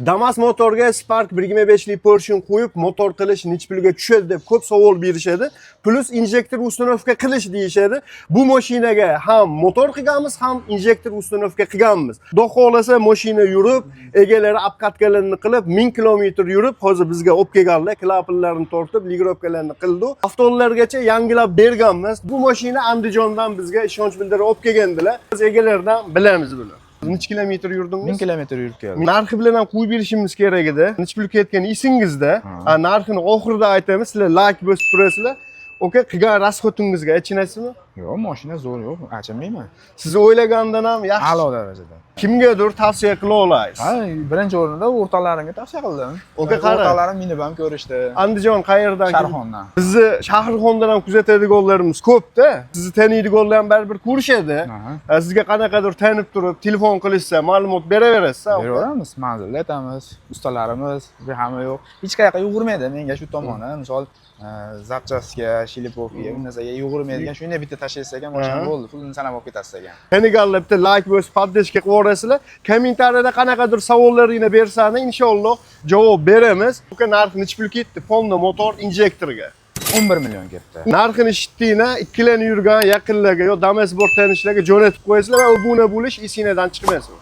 Damas motorga Spark 1.5 Porsche qo'yib motor qilish necha pulga tushadi deb ko'p savol berishadi. Plus injektor ustanovka qilish deyishadi. Bu mashinaga ham motor qilganmiz, ham injektor ustanovka qilganmiz. Xudo xolasa mashina yurib, egalari obqatkalarni qilib 1000 kilometr yurib, hozir bizga olib kelganlar, klapanlarni tortib, ligrovkalarni qildi. Avtolargacha yangilab berganmiz. Bu mashina Andijondan bizga ishonch bildirib olib kelgandilar. Biz egalaridan bilamiz buni. Necha kilometr yurdingiz? 1000 kilometr yurib keldim. Narxi bilan ham qo'yib berishimiz kerak edi. Necha pul ketgani esingizda. Narxini oxirida aytamiz. Sizlar like bosib turasizlar. Oka, qilgan rasxotingizga achinasizmi? Yo'q, mashina zo'r, yo'q, achinmayman. Siz o'ylagandan ham yaxshi. A'lo darajada. Kimgadir tavsiya qila olasiz. Ha, birinchi o'rinda o'rtoqlarimga tavsiya qildim. Oka, qara. O'rtoqlarim minib ham ko'rishdi. Andijon qayerdan? Sharxondan. Bizni Shahrixondan ham kuzatadiganlarimiz ko'p-da. Sizni taniydiganlar ham baribir ko'rishadi. Sizga qanaqadir tanib turib, telefon qilishsa, ma'lumot beraverasiz. Beraveramiz, manzilni aytamiz, ustalarimiz, bu hamma yo'q. Hech qayerga yugurmaydi menga shu tomoni. Misol, zapchastga, shilipovkaga, bu narsaga yugurmaydigan, shunday bitta tashlaysiz ekan, mashina bo'ldi, pulni sanab olib ketasiz ekan. Taniganlar bitta like bosib, podpishka qilib yuborasizlar. Kommentariyada qanaqadir savollaringni bersanglar, inshaalloh javob beramiz. Bu narxi necha pul ketdi? Honda motor injektorga 11 million ketdi. Narxini eshitdinglar, ikkilanib yurgan yaqinlarga yo Damas bor tanishlarga jo'natib qo'yasizlar va obuna bo'lish esingizdan chiqmasin.